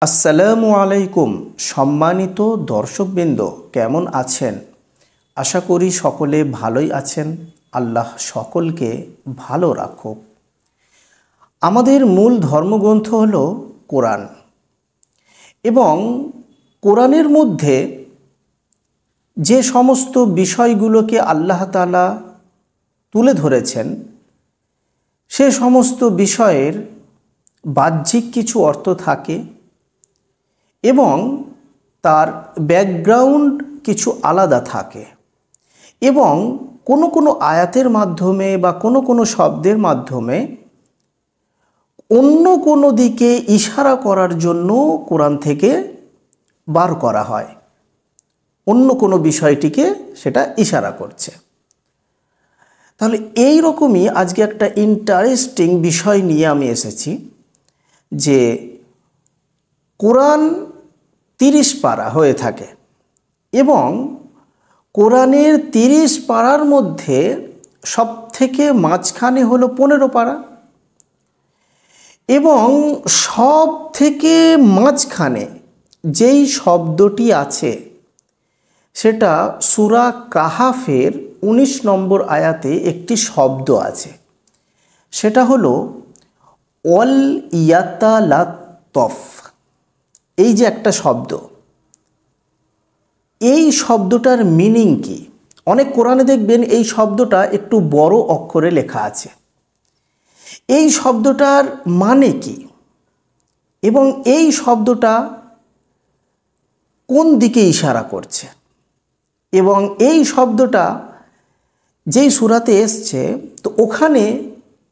আসসালামু আলাইকুম সম্মানিত দর্শকবৃন্দ, কেমন আছেন? আশা করি সকলে ভালোই আছেন। আল্লাহ সকলকে ভালো রাখুক। আমাদের মূল ধর্মগ্রন্থ হলো কোরআন এবং কোরআনের মধ্যে যে সমস্ত বিষয়গুলোকে আল্লাহ তাআলা তুলে ধরেছেন সে সমস্ত বিষয়ের বাহ্যিক কিছু অর্থ থাকে এবং তার ব্যাকগ্রাউন্ড কিছু আলাদা থাকে এবং কোনো আয়াতের মাধ্যমে বা কোনো শব্দের মাধ্যমে অন্য কোনো দিকে ইশারা করার জন্য কোরআন থেকে বার করা হয়, অন্য কোনো বিষয়টিকে সেটা ইশারা করছে। তাহলে এই রকমই আজকে একটা ইন্টারেস্টিং বিষয় নিয়ে আমি এসেছি যে কোরআন 30 পারা হয়ে থাকে এবং কোরআনের 30 পারার মধ্যে সবথেকে মাঝখানে হলো 15 পারা এবং সব থেকে মাঝখানে যেই শব্দটি আছে সেটা সূরা কাহাফের 19 নম্বর আয়াতে একটি শব্দ আছে, সেটা হলো ওয়াল ইয়াতালাত্তফ। এই যে একটা শব্দ, এই শব্দটার মিনিং কি? অনেক কোরআনে দেখবেন এই শব্দটা একটু বড় অক্ষরে লেখা আছে। এই শব্দটার মানে কি এবং এই শব্দটা কোন দিকে ইশারা করছে এবং এই শব্দটা যেই সূরাতে এসছে তো ওখানে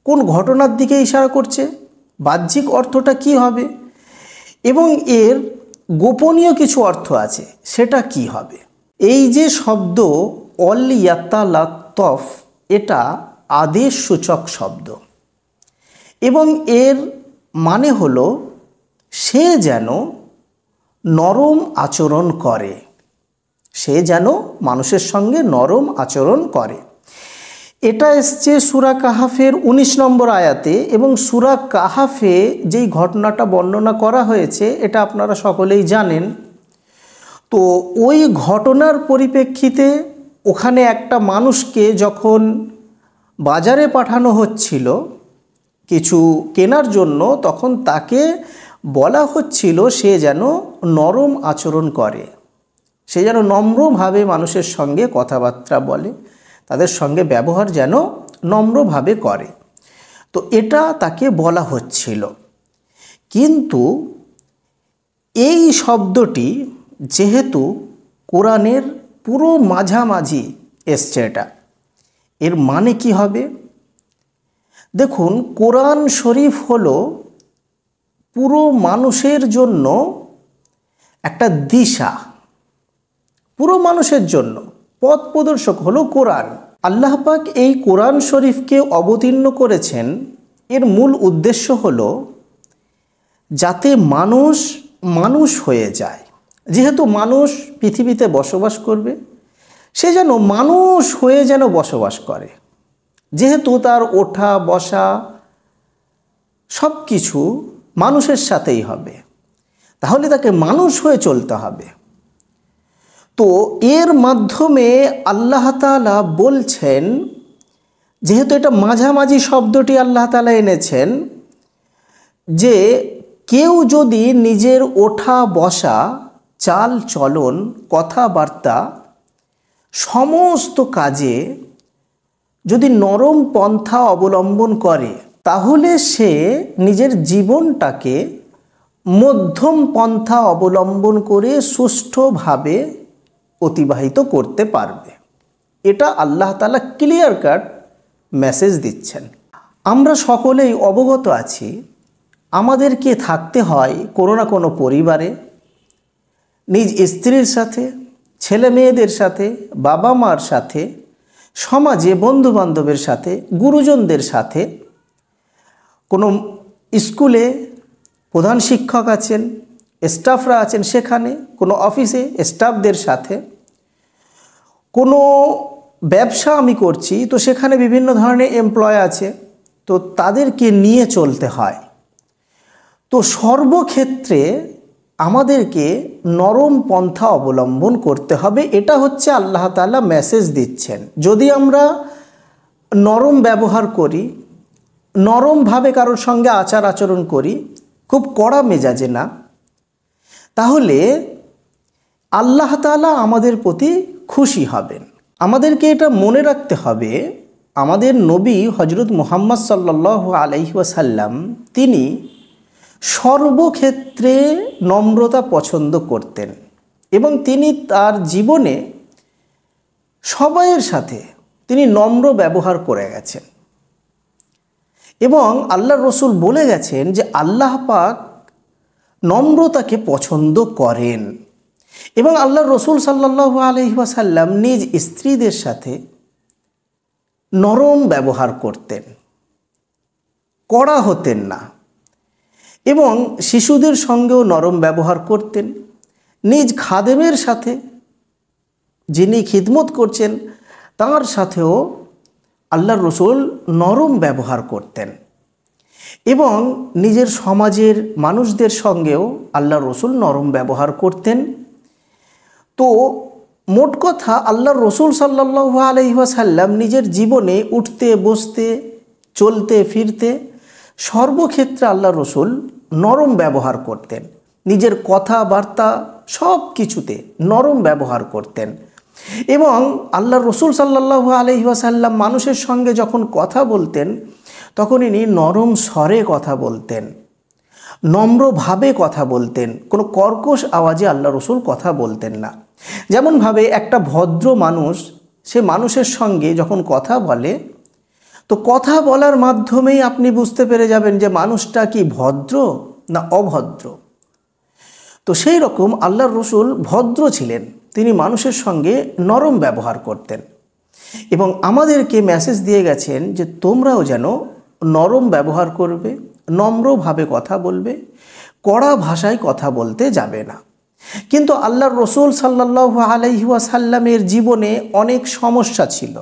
কোন ঘটনার দিকে ইশারা করছে, বাহ্যিক অর্থটা কি হবে এবং এর গোপনীয় কিছু অর্থ আছে সেটা কি হবে। এই যে শব্দ ওয়াল ইয়াতালাত্তফ, এটা আদেশ সূচক শব্দ এবং এর মানে হলো সে যেন নরম আচরণ করে, সে যেন মানুষের সঙ্গে নরম আচরণ করে। এটা এসছে সূরা কাহাফের 19 নম্বর আয়াতে এবং সূরা কাহাফে যেই ঘটনাটা বর্ণনা করা হয়েছে এটা আপনারা সকলেই জানেন। তো ওই ঘটনার পরিপ্রেক্ষিতে ওখানে একটা মানুষকে যখন বাজারে পাঠানো হচ্ছিল কিছু কেনার জন্য, তখন তাকে বলা হচ্ছিল সে যেন নরম আচরণ করে, সে যেন নম্রভাবে মানুষের সঙ্গে কথাবার্তা বলে, তাদের সঙ্গে ব্যবহার যেন নম্রভাবে করে। তো এটা তাকে বলা হচ্ছিল, কিন্তু এই শব্দটি যেহেতু কোরআনের পুরো মাঝামাঝি এসছে, এর মানে কি হবে? দেখুন, কোরআন শরীফ হলো পুরো মানুষের জন্য একটা দিশা, পুরো মানুষের জন্য পথ প্রদর্শক হলো কোরআন। আল্লাহ পাক এই কোরআন শরীফকে অবতীর্ণ করেছেন, এর মূল উদ্দেশ্য হলো যাতে মানুষ মানুষ হয়ে যায়। যেহেতু মানুষ পৃথিবীতে বসবাস করবে, সে যেন মানুষ হয়ে যেন বসবাস করে, যেহেতু তার ওঠা বসা সব কিছু মানুষের সাথেই হবে, তাহলে তাকে মানুষ হয়ে চলতে হবে। তো এর মাধ্যমে আল্লাহ তাআলা বলছেন, যেহেতু এটা মাঝামাঝি শব্দটি আল্লাহ তাআলা এনেছেন, যে কেউ যদি নিজের ওঠা বসা চাল চলন কথাবার্তা সমস্ত কাজে যদি নরম পন্থা অবলম্বন করে, তাহলে সে নিজের জীবনটাকে মধ্যম পন্থা অবলম্বন করে সুষ্ঠুভাবে অতিবাহিত করতে পারবে। এটা আল্লাহ তাআলা ক্লিয়ার কাট মেসেজ দিচ্ছেন। আমরা সকলেই অবগত আছি, আমাদেরকে থাকতে হয় কোনো না কোনো পরিবারে, নিজ স্ত্রীর সাথে, ছেলে মেয়েদের সাথে, বাবা মার সাথে, সমাজে বন্ধুবান্ধবের সাথে, গুরুজনদের সাথে, কোনো স্কুলে প্রধান শিক্ষক আছেন, স্টাফরা আছেন সেখানে, কোনো অফিসে স্টাফদের সাথে, কোনো ব্যবসা আমি করছি তো সেখানে বিভিন্ন ধরনের এমপ্লয় আছে, তো তাদেরকে নিয়ে চলতে হয়। তো সর্বক্ষেত্রে আমাদেরকে নরম পন্থা অবলম্বন করতে হবে। এটা হচ্ছে আল্লাহ তাআলা মেসেজ দিচ্ছেন। যদি আমরা নরম ব্যবহার করি, নরমভাবে কারোর সঙ্গে আচার আচরণ করি, খুব কড়া মেজাজে না, তাহলে আল্লাহ তাআলা আমাদের প্রতি খুশি হবেন। আমাদেরকে এটা মনে রাখতে হবে, আমাদের নবী হযরত মুহাম্মদ সাল্লাল্লাহু আলাইহি ওয়াসাল্লাম তিনি সর্বক্ষেত্রে নম্রতা পছন্দ করতেন এবং তিনি তার জীবনে সবাইয়ের সাথে তিনি নম্র ব্যবহার করে গেছেন। এবং আল্লাহর রসুল বলে গেছেন যে আল্লাহ পাক নম্রতাকে পছন্দ করেন। এবং আল্লাহর রসুল সাল্লাল্লাহু আলাইহি ওয়াসাল্লাম নিজ স্ত্রীদের সাথে নরম ব্যবহার করতেন, কড়া হতেন না, এবং শিশুদের সঙ্গেও নরম ব্যবহার করতেন। নিজ খাদেমের সাথে, যিনি খিদমত করছেন তার সাথেও আল্লাহর রসুল নরম ব্যবহার করতেন। এবং নিজের সমাজের মানুষদের সঙ্গেও আল্লাহর রসুল নরম ব্যবহার করতেন। তো মোট কথা আল্লাহর রসুল সাল্লাল্লাহু আলাইহি ওয়াসাল্লাম নিজের জীবনে উঠতে বসতে চলতে ফিরতে সর্বক্ষেত্রে আল্লাহর রসুল নরম ব্যবহার করতেন। নিজের কথাবার্তা সব কিছুতে নরম ব্যবহার করতেন। এবং আল্লাহর রসুল সাল্লাল্লাহু আলাইহি ওয়াসাল্লাম মানুষের সঙ্গে যখন কথা বলতেন তখন ইনি নরম স্বরে কথা বলতেন, নম্রভাবে কথা বলতেন, কোনো কর্কশ আওয়াজে আল্লাহ রসুল কথা বলতেন না। যেমনভাবে একটা ভদ্র মানুষ, সে মানুষের সঙ্গে যখন কথা বলে তো কথা বলার মাধ্যমেই আপনি বুঝতে পেরে যাবেন যে মানুষটা কি ভদ্র না অভদ্র। তো সেই রকম আল্লাহর রসুল ভদ্র ছিলেন, তিনি মানুষের সঙ্গে নরম ব্যবহার করতেন এবং আমাদেরকে মেসেজ দিয়ে গেছেন যে তোমরাও যেন নরম ব্যবহার করবে, নম্রভাবে কথা বলবে, কড়া ভাষায় কথা বলতে যাবে না। কিন্তু আল্লাহর রসুল সাল্লাল্লাহু আলাইহি ওয়াসাল্লামের জীবনে অনেক সমস্যা ছিল,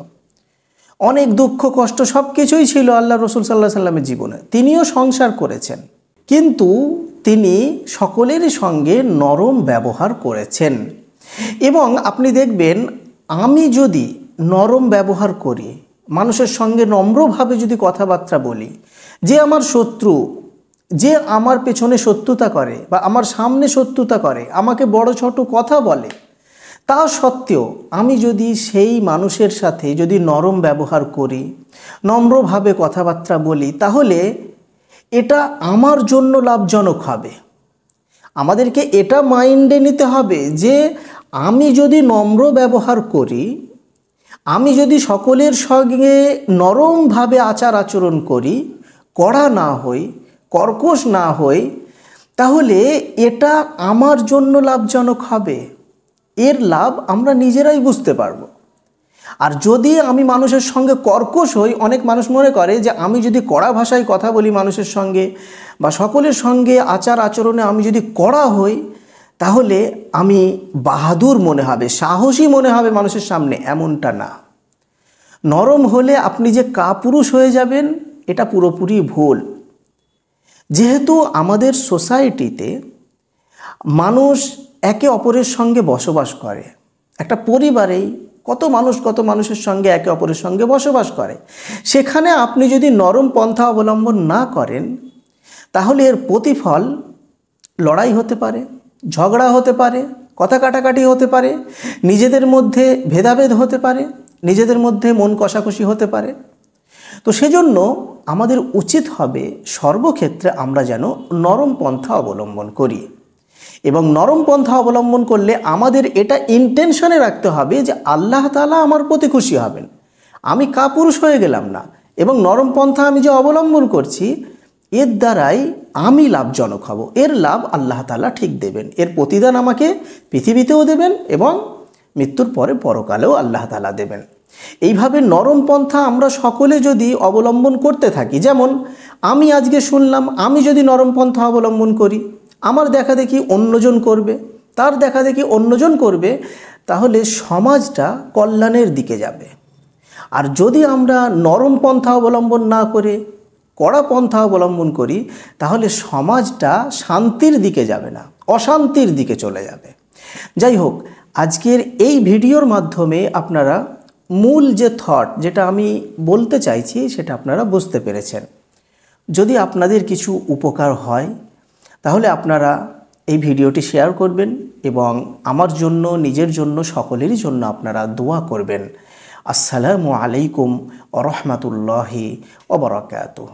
অনেক দুঃখ কষ্ট সব কিছুই ছিল আল্লাহর রসুল সাল্লাল্লাহু আলাইহি ওয়াসাল্লামের জীবনে। তিনিও সংসার করেছেন, কিন্তু তিনি সকলের সঙ্গে নরম ব্যবহার করেছেন। এবং আপনি দেখবেন, আমি যদি নরম ব্যবহার করি, মানুষের সঙ্গে নম্রভাবে যদি কথাবার্তা বলি, যে আমার শত্রু, যে আমার পেছনে শত্রুতা করে বা আমার সামনে শত্রুতা করে, আমাকে বড় ছোট কথা বলে, তা সত্ত্বেও আমি যদি সেই মানুষের সাথে যদি নরম ব্যবহার করি, নম্রভাবে কথাবার্তা বলি, তাহলে এটা আমার জন্য লাভজনক হবে। আমাদেরকে এটা মাইন্ডে নিতে হবে যে আমি যদি নম্র ব্যবহার করি, আমি যদি সকলের সঙ্গে নরমভাবে আচার আচরণ করি, কড়া না হই, কর্কশ না হই, তাহলে এটা আমার জন্য লাভজনক হবে। এর লাভ আমরা নিজেরাই বুঝতে পারবো। আর যদি আমি মানুষের সঙ্গে কর্কশ হই, অনেক মানুষ মনে করে যে আমি যদি কড়া ভাষায় কথা বলি মানুষের সঙ্গে বা সকলের সঙ্গে আচার আচরণে আমি যদি কড়া হই, তাহলে আমি বাহাদুর মনে হবে, সাহসী মনে হবে মানুষের সামনে। এমনটা না। নরম হলে আপনি যে কাপুরুষ হয়ে যাবেন, এটা পুরোপুরি ভুল। যেহেতু আমাদের সোসাইটিতে মানুষ একে অপরের সঙ্গে বসবাস করে, একটা পরিবারেই কত মানুষের সঙ্গে একে অপরের সঙ্গে বসবাস করে, সেখানে আপনি যদি নরম পন্থা অবলম্বন না করেন, তাহলে এর প্রতিফল লড়াই হতে পারে, ঝগড়া হতে পারে, কথা কাটাকাটি হতে পারে, নিজেদের মধ্যে ভেদাভেদ হতে পারে, নিজেদের মধ্যে মন কষাকষি হতে পারে। তো সেজন্য আমাদের উচিত হবে সর্বক্ষেত্রে আমরা যেন নরম পন্থা অবলম্বন করি। এবং নরম পন্থা অবলম্বন করলে আমাদের এটা ইন্টেনশনে রাখতে হবে যে আল্লাহ তাআলা আমার প্রতি খুশি হবেন, আমি কাপুরুষ হয়ে গেলাম না, এবং নরম পন্থা আমি যে অবলম্বন করছি এর দ্বারাই আমি লাভজনক হব। এর লাভ আল্লাহ তাআলা ঠিক দেবেন, এর প্রতিদান আমাকে পৃথিবীতেও দেবেন এবং মৃত্যুর পরে পরকালেও আল্লাহ তাআলা দেবেন। এইভাবে নরম পন্থা আমরা সকলে যদি অবলম্বন করতে থাকি, যেমন আমি আজকে শুনলাম, আমি যদি নরম পন্থা অবলম্বন করি, আমার দেখা দেখি অন্যজন করবে, তার দেখা দেখি অন্যজন করবে, তাহলে সমাজটা কল্যাণের দিকে যাবে। আর যদি আমরা নরম পন্থা অবলম্বন না করে কড়া পন্থা অবলম্বন করি, তাহলে সমাজটা শান্তির দিকে যাবে না, অশান্তির দিকে চলে যাবে। যাই হোক, আজকের এই ভিডিওর মাধ্যমে আপনারা মূল যে থট, যেটা আমি বলতে চাইছি, সেটা আপনারা বুঝতে পেরেছেন। যদি আপনাদের কিছু উপকার হয় তাহলে আপনারা এই ভিডিওটি শেয়ার করবেন এবং আমার জন্য, নিজের জন্য, সকলেরই জন্য আপনারা দোয়া করবেন। আসসালামু আলাইকুম ওয়া রাহমাতুল্লাহি ওয়া বারাকাতুহু।